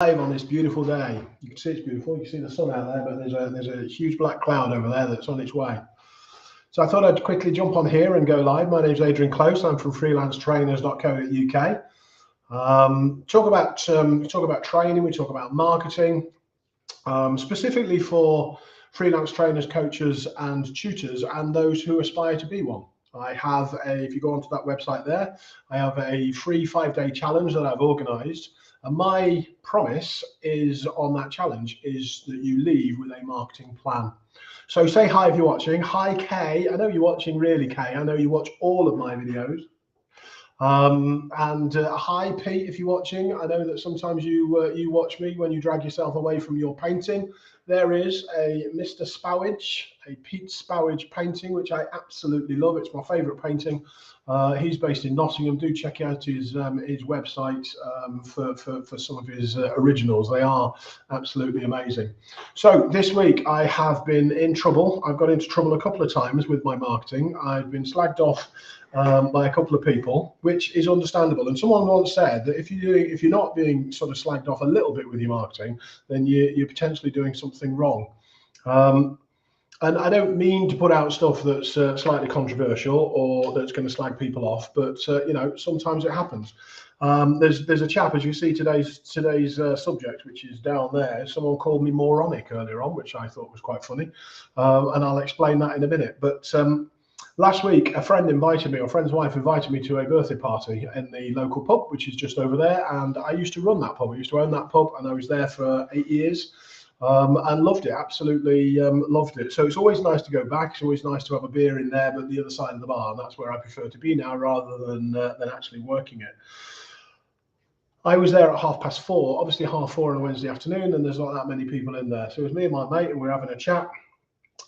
Live on this beautiful day. You can see it's beautiful. You can see the sun out there, but there's a huge black cloud over there that's on its way. So I thought I'd quickly jump on here and go live. My name's Adrian Close. I'm from freelancetrainers.co.uk. Talk about training. We talk about marketing, specifically for freelance trainers, coaches, and tutors, and those who aspire to be one. I have if you go onto that website there, I have a free 5-day challenge that I've organised. And my promise is on that challenge is that you leave with a marketing plan. So say hi if you're watching. Hi, Kay. I know you're watching, really, Kay. I know you watch all of my videos. Hi, Pete, if you're watching. I know that sometimes you watch me when you drag yourself away from your painting. There is a Mr. Spowage, a Pete Spowage painting, which I absolutely love. It's my favourite painting. He's based in Nottingham. Do check out his website for some of his originals. They are absolutely amazing. So this week I have been in trouble. I've got into trouble a couple of times with my marketing. I've been slagged off by a couple of people, which is understandable. And someone once said that if you're not being sort of slagged off a little bit with your marketing, then you're potentially doing something wrong. And I don't mean to put out stuff that's slightly controversial or that's going to slag people off, but you know, sometimes it happens. There's a chap, as you see today's subject, which is down there. Someone called me moronic earlier on, which I thought was quite funny, and I'll explain that in a minute. But last week, a friend's wife invited me to a birthday party in the local pub, which is just over there. And I used to run that pub. I used to own that pub, and I was there for 8 years. And loved it, absolutely loved it. So it's always nice to go back. It's always nice to have a beer in there, but the other side of the bar, and that's where I prefer to be now rather than actually working it. I was there at 4:30, obviously 4:30 on a Wednesday afternoon, and there's not that many people in there. So it was me and my mate, and we were having a chat.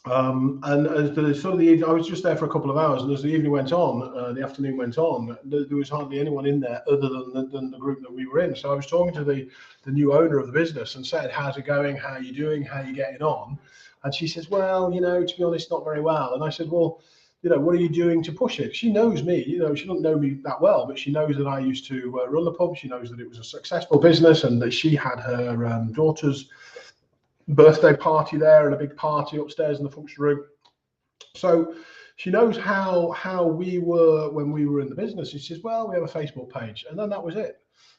And as I was just there for a couple of hours, and as the evening went on, the afternoon went on, there was hardly anyone in there other than the group that we were in. So I was talking to the new owner of the business and said, "How's it going? How are you doing? How are you getting on?" And she says, "Well, you know, to be honest, not very well." And I said, "Well, you know, what are you doing to push it?" She knows me, you know, she doesn't know me that well, but she knows that I used to run the pub. She knows that it was a successful business and that she had her daughter's birthday party there and a big party upstairs in the function room. So she knows how we were when we were in the business. She says, "Well, we have a Facebook page," and then that was it.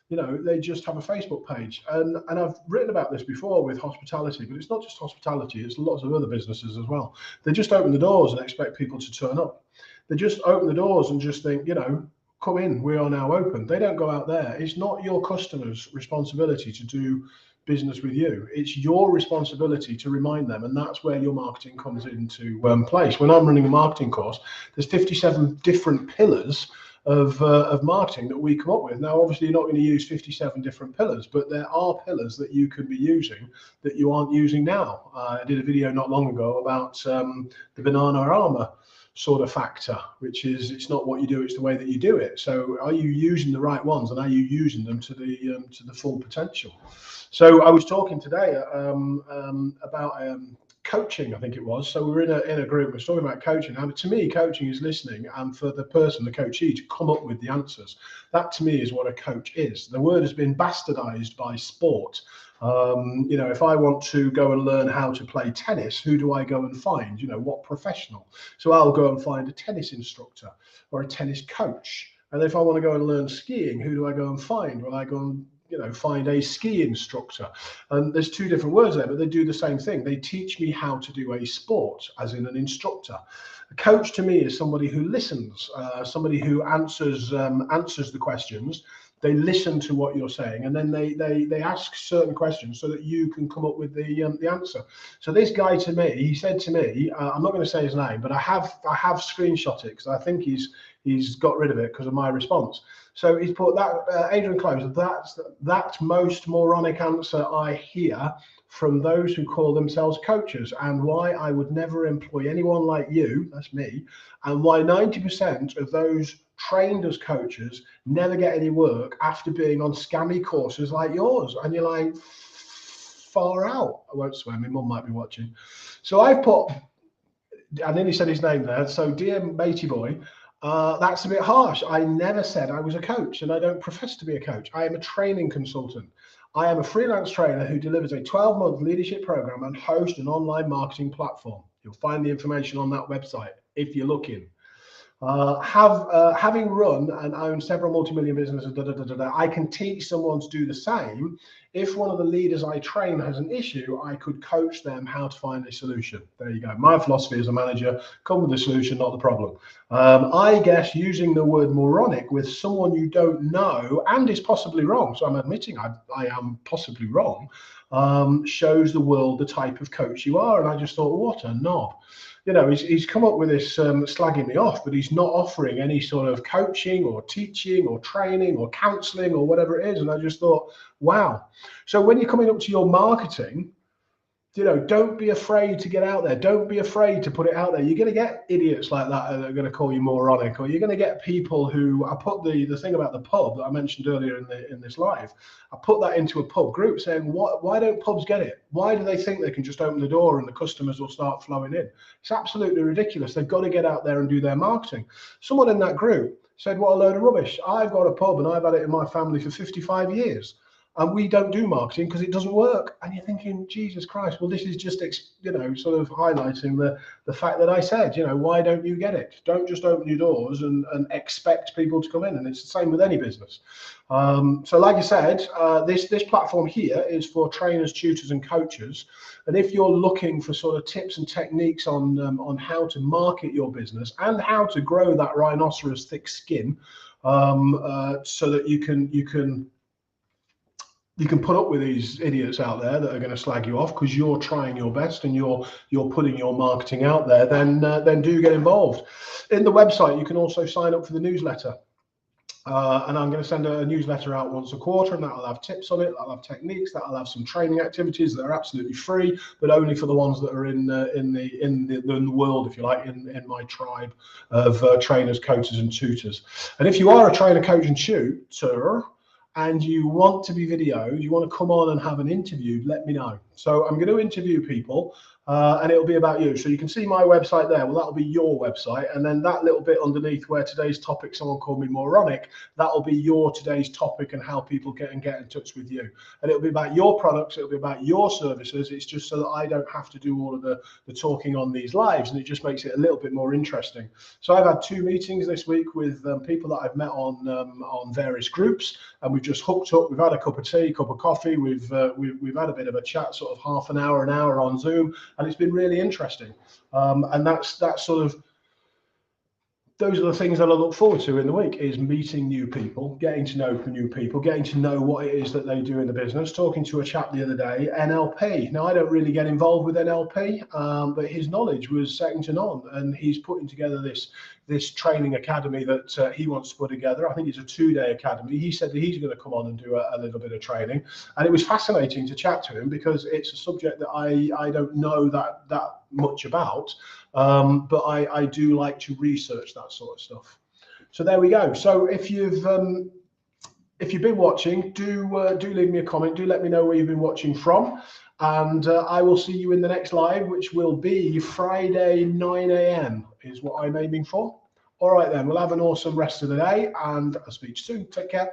You know, they just have a Facebook page. And I've written about this before with hospitality, but it's not just hospitality, it's lots of other businesses as well. They just open the doors and expect people to turn up. They just open the doors and just think, you know, come in, we are now open. They don't go out there. It's not your customer's responsibility to do business with you. It's your responsibility to remind them, and that's where your marketing comes into place. When I'm running a marketing course, there's 57 different pillars of marketing that we come up with. Now, obviously, you're not going to use 57 different pillars, but there are pillars that you can be using that you aren't using now. I did a video not long ago about the banana armor sort of factor, which is it's not what you do, it's the way that you do it. So are you using the right ones, and are you using them to the full potential? So I was talking today about coaching, I think it was. So we were in a group, we were talking about coaching. And to me, coaching is listening, and for the person, the coachee, to come up with the answers. That to me is what a coach is. The word has been bastardized by sport. You know, if I want to go and learn how to play tennis, who do I go and find? You know, what professional? So I'll go and find a tennis instructor or a tennis coach. And if I want to go and learn skiing, who do I go and find? Well, I go and, you know, find a ski instructor. And there's two different words there, but they do the same thing. They teach me how to do a sport, as in an instructor. A coach to me is somebody who listens, somebody who answers the questions. They listen to what you're saying, and then they ask certain questions so that you can come up with the answer. So this guy, to me, he said to me, I'm not going to say his name, but I have screenshot it because I think he's got rid of it because of my response. So he's put that Adrian Close, that's most moronic answer I hear from those who call themselves coaches, and why I would never employ anyone like you, that's me, and why 90% of those trained as coaches never get any work after being on scammy courses like yours. And you're like, far out. I won't swear, my mum might be watching. So I put, I nearly said his name there, so dear matey boy, that's a bit harsh. I never said I was a coach, and I don't profess to be a coach. I am a training consultant. I am a freelance trainer who delivers a 12-month leadership program and host an online marketing platform. You'll find the information on that website if you're looking. Having run and owned several multi-million businesses, I can teach someone to do the same. If one of the leaders I train has an issue, I could coach them how to find a solution. There you go. My philosophy as a manager, come with a solution, not the problem. I guess using the word moronic with someone you don't know and is possibly wrong, so I'm admitting I am possibly wrong, shows the world the type of coach you are. And I just thought, what a knob. You know, he's come up with this slagging me off, but he's not offering any sort of coaching or teaching or training or counseling or whatever it is. And I just thought, wow. So when you're coming up to your marketing, you know, don't be afraid to get out there. Don't be afraid to put it out there. You're going to get idiots like that that are going to call you moronic, or you're going to get people who, I put the thing about the pub that I mentioned earlier in this live, I put that into a pub group saying, why don't pubs get it? Why do they think they can just open the door and the customers will start flowing in? It's absolutely ridiculous. They've got to get out there and do their marketing. Someone in that group said, what a load of rubbish. I've got a pub and I've had it in my family for 55 years. And we don't do marketing because it doesn't work. And you're thinking, Jesus Christ, well, this is just, you know, sort of highlighting the fact that I said, you know, why don't you get it? Don't just open your doors and expect people to come in. And it's the same with any business. So like I said, this platform here is for trainers, tutors and coaches. And if you're looking for sort of tips and techniques on how to market your business and how to grow that rhinoceros thick skin, so that you can put up with these idiots out there that are going to slag you off because you're trying your best and you're putting your marketing out there, then do get involved. In the website, you can also sign up for the newsletter. And I'm going to send a newsletter out once a quarter, and that'll have tips on it, that'll have techniques, that'll have some training activities that are absolutely free, but only for the ones that are in the world, if you like, in my tribe of trainers, coaches, and tutors. And if you are a trainer, coach, and tutor, and you want to be videoed, you want to come on and have an interview, let me know. So I'm going to interview people, and it'll be about you. So you can see my website there. Well, that'll be your website. And then that little bit underneath where today's topic, someone called me moronic, that'll be your today's topic and how people get in touch with you. And it'll be about your products. It'll be about your services. It's just so that I don't have to do all of the talking on these lives. And it just makes it a little bit more interesting. So I've had 2 meetings this week with people that I've met on various groups, and we've just hooked up. We've had a cup of tea, cup of coffee. We've had a bit of a chat, sort of half an hour on Zoom, and it's been really interesting. And that's sort of, those are the things that I look forward to in the week, is meeting new people, getting to know new people, getting to know what it is that they do in the business. Talking to a chap the other day, NLP. Now, I don't really get involved with NLP, but his knowledge was second to none, and he's putting together this training academy that he wants to put together. I think it's a 2-day academy. He said that he's going to come on and do a little bit of training, and it was fascinating to chat to him because it's a subject that I don't know that much about, but I do like to research that sort of stuff. So there we go. So if you've been watching, do leave me a comment. Do let me know where you've been watching from, and I will see you in the next live, which will be Friday 9 a.m. is what I'm aiming for. All right then, we'll have an awesome rest of the day, and I'll speak to you soon. Take care.